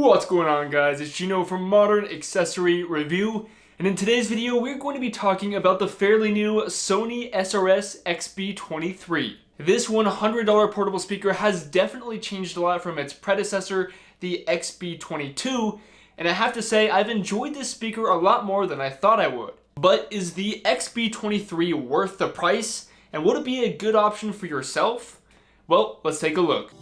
What's going on, guys? It's Gino from Modern Accessory Review, and in today's video we're going to be talking about the fairly new Sony SRS-XB23. This $100 portable speaker has definitely changed a lot from its predecessor, the XB22, and I have to say I've enjoyed this speaker a lot more than I thought I would. But is the XB23 worth the price, and would it be a good option for yourself? Well, let's take a look.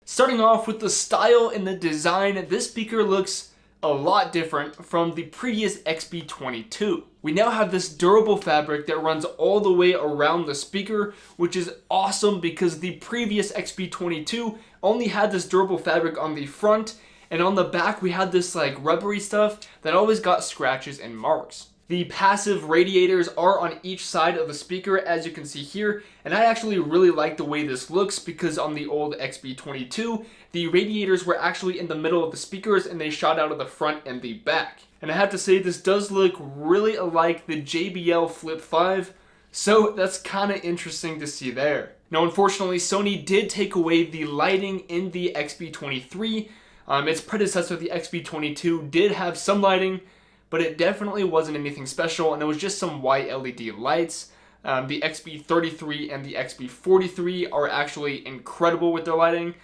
Starting off with the style and the design, this speaker looks a lot different from the previous XB22. We now have this durable fabric that runs all the way around the speaker, which is awesome because the previous XB22 only had this durable fabric on the front, and on the back we had this like rubbery stuff that always got scratches and marks. The passive radiators are on each side of the speaker, as you can see here, and I actually really like the way this looks because on the old XB22, the radiators were actually in the middle of the speakers and they shot out of the front and the back. And I have to say, this does look really alike the JBL Flip 5, so that's kind of interesting to see there. Now, unfortunately, Sony did take away the lighting in the XB23. Its predecessor, the XB22, did have some lighting, but it definitely wasn't anything special, and it was just some white LED lights. The XB33 and the XB43 are actually incredible with their lighting,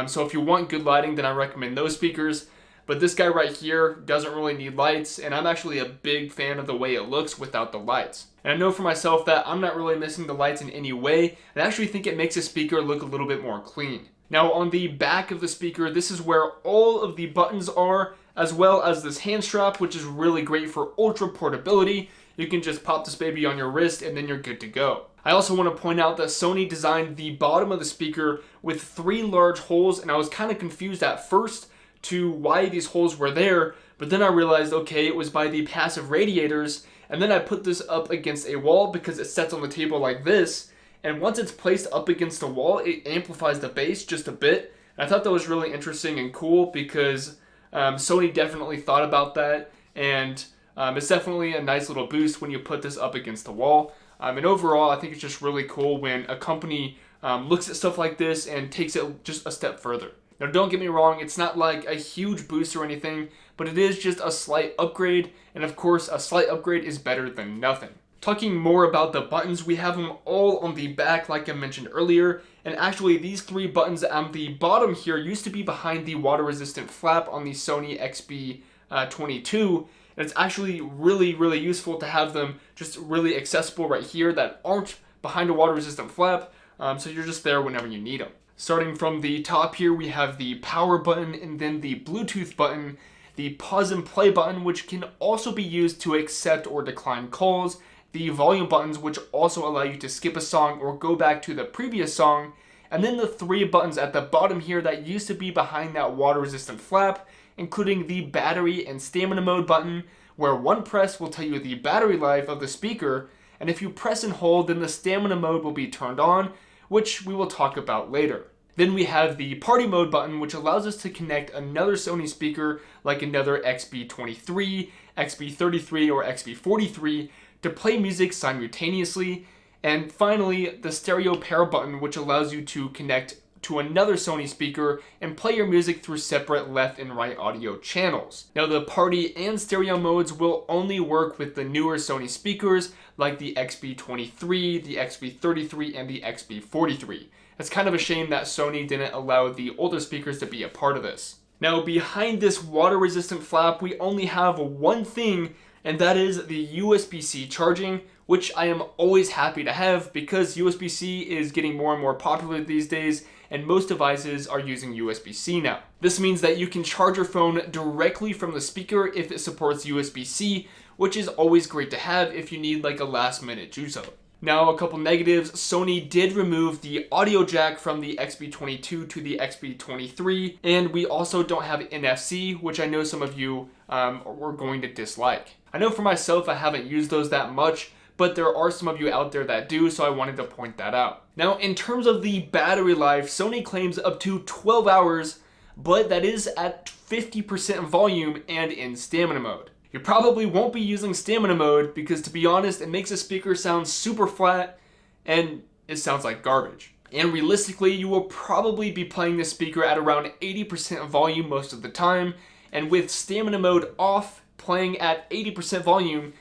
so if you want good lighting, then I recommend those speakers. But this guy right here doesn't really need lights, and I'm actually a big fan of the way it looks without the lights. And I know for myself that I'm not really missing the lights in any way, and I actually think it makes the speaker look a little bit more clean. Now, on the back of the speaker, this is where all of the buttons are, as well as this hand strap, which is really great for ultra portability. You can just pop this baby on your wrist and then you're good to go. I also want to point out that Sony designed the bottom of the speaker with 3 large holes, and I was kind of confused at first to why these holes were there, but then I realized, okay, it was by the passive radiators, and then I put this up against a wall because it sets on the table like this, and once it's placed up against a wall, it amplifies the bass just a bit. And I thought that was really interesting and cool because Sony definitely thought about that, and it's definitely a nice little boost when you put this up against the wall. And overall, I think it's just really cool when a company looks at stuff like this and takes it just a step further. Now, don't get me wrong, it's not like a huge boost or anything, but it is just a slight upgrade, and of course, a slight upgrade is better than nothing. Talking more about the buttons, we have them all on the back like I mentioned earlier, and actually these 3 buttons on the bottom here used to be behind the water-resistant flap on the Sony XB22, and it's actually really useful to have them just really accessible right here that aren't behind a water-resistant flap, so you're just there whenever you need them. Starting from the top here, we have the power button and then the Bluetooth button, the pause and play button, which can also be used to accept or decline calls, the volume buttons, which also allow you to skip a song or go back to the previous song, and then the 3 buttons at the bottom here that used to be behind that water-resistant flap, including the battery and stamina mode button, where one press will tell you the battery life of the speaker, and if you press and hold, then the stamina mode will be turned on, which we will talk about later. Then we have the party mode button, which allows us to connect another Sony speaker, like another XB23, XB33, or XB43, to play music simultaneously. And finally, the stereo pair button, which allows you to connect to another Sony speaker and play your music through separate left and right audio channels. Now, the party and stereo modes will only work with the newer Sony speakers like the XB23, the XB33, and the XB43. It's kind of a shame that Sony didn't allow the older speakers to be a part of this. Now, behind this water-resistant flap, we only have one thing, and that is the USB-C charging, which I am always happy to have because USB-C is getting more and more popular these days, and most devices are using USB-C now. This means that you can charge your phone directly from the speaker if it supports USB-C, which is always great to have if you need like a last-minute juice-up. Now, a couple negatives. Sony did remove the audio jack from the XB22 to the XB23, and we also don't have NFC, which I know some of you were going to dislike. I know for myself I haven't used those that much, but there are some of you out there that do, so I wanted to point that out. Now, in terms of the battery life, Sony claims up to 12 hours, but that is at 50% volume and in stamina mode. You probably won't be using stamina mode because, to be honest, it makes a speaker sound super flat and it sounds like garbage. And realistically, you will probably be playing this speaker at around 80% volume most of the time, and with stamina mode off, playing at 80% volume,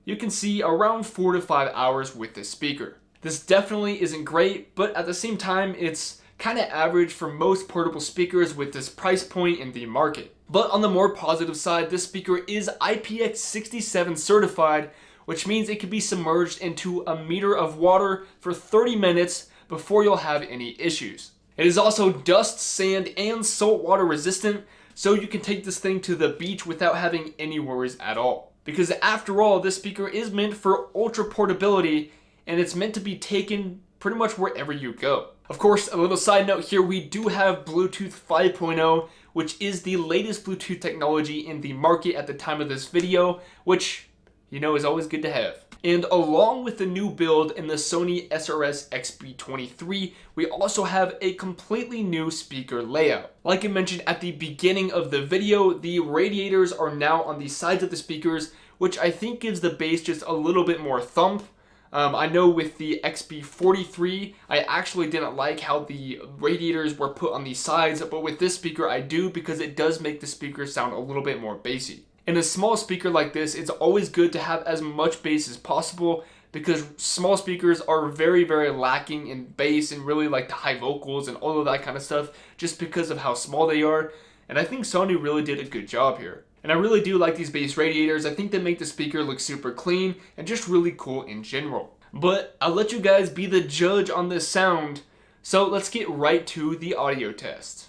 you can see around 4 to 5 hours with this speaker. This definitely isn't great, but at the same time, it's kind of average for most portable speakers with this price point in the market. But on the more positive side, this speaker is IPX67 certified, which means it can be submerged into a meter of water for 30 minutes before you'll have any issues. It is also dust, sand, and salt water resistant, so you can take this thing to the beach without having any worries at all. Because after all, this speaker is meant for ultra portability, and it's meant to be taken pretty much wherever you go. Of course, a little side note here, we do have Bluetooth 5.0, which is the latest Bluetooth technology in the market at the time of this video, which, you know, is always good to have. And along with the new build in the Sony SRS-XB23, we also have a completely new speaker layout. Like I mentioned at the beginning of the video, the radiators are now on the sides of the speakers, which I think gives the bass just a little bit more thump. I know with the XB43, I actually didn't like how the radiators were put on the sides, but with this speaker I do, because it does make the speaker sound a little bit more bassy. In a small speaker like this, it's always good to have as much bass as possible, because small speakers are very, very lacking in bass and really like the high vocals and all of that kind of stuff, just because of how small they are. And I think Sony really did a good job here. And I really do like these bass radiators. I think they make the speaker look super clean and just really cool in general. But I'll let you guys be the judge on this sound, so let's get right to the audio test.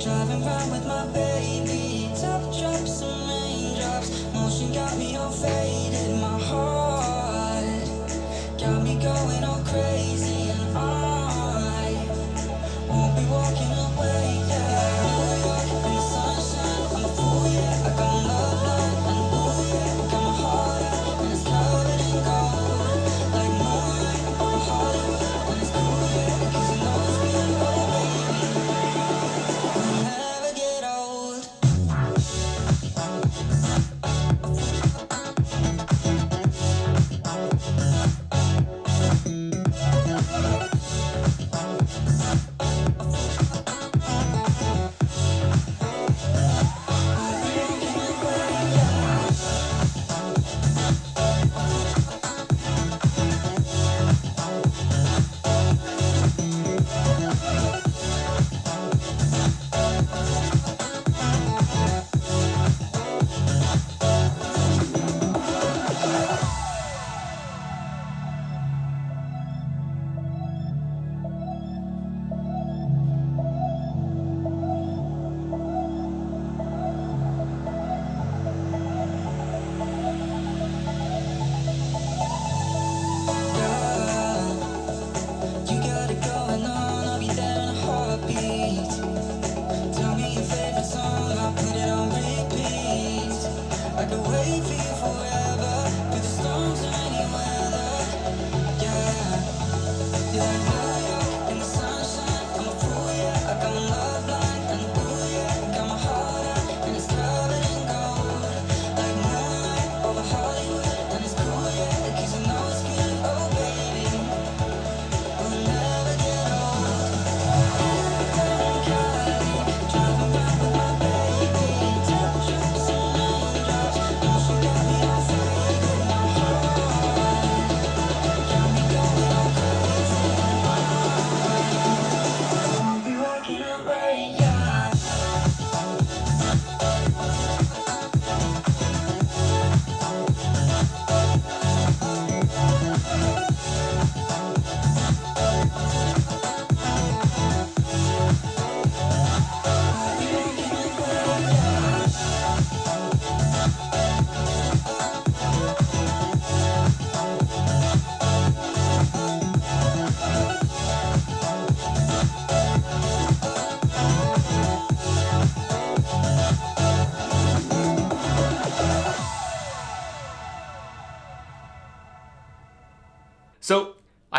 Driving round with my baby, top drops and raindrops, motion got me all faded, my heart got me going all crazy, and I won't be walking away, yeah. In the sunshine, I'm a fool, yeah. I got love, and ooh, yeah.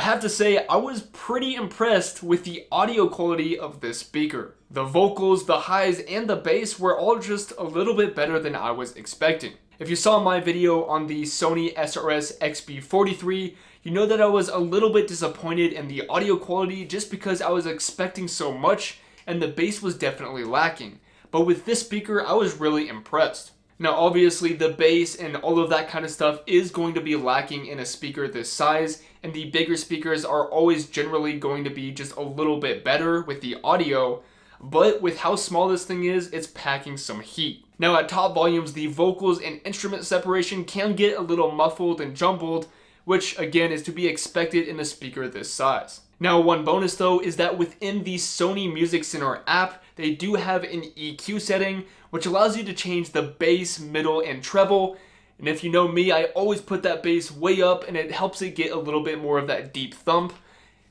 have to say I was pretty impressed with the audio quality of this speaker. The vocals, the highs, and the bass were all just a little bit better than I was expecting. If you saw my video on the Sony SRS-XB23, you know that I was a little bit disappointed in the audio quality just because I was expecting so much and the bass was definitely lacking. But with this speaker, I was really impressed. Now obviously the bass and all of that kind of stuff is going to be lacking in a speaker this size, and the bigger speakers are always generally going to be just a little bit better with the audio, but with how small this thing is, it's packing some heat. Now at top volumes, the vocals and instrument separation can get a little muffled and jumbled, which again is to be expected in a speaker this size. Now one bonus though is that within the Sony Music Center app, they do have an EQ setting, which allows you to change the bass, middle, and treble. And if you know me, I always put that bass way up and it helps it get a little bit more of that deep thump.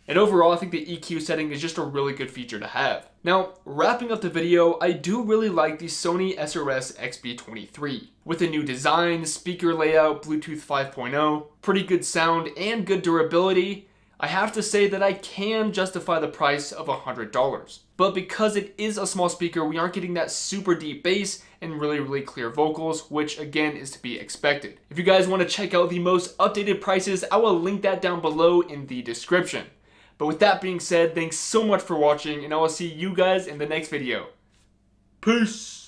And overall, I think the EQ setting is just a really good feature to have. Now, wrapping up the video, I do really like the Sony SRS-XB23. With a new design, speaker layout, Bluetooth 5.0, pretty good sound, and good durability, I have to say that I can justify the price of $100. But because it is a small speaker, we aren't getting that super deep bass and really clear vocals, which again is to be expected. If you guys want to check out the most updated prices, I will link that down below in the description. But with that being said, thanks so much for watching, and I will see you guys in the next video. Peace!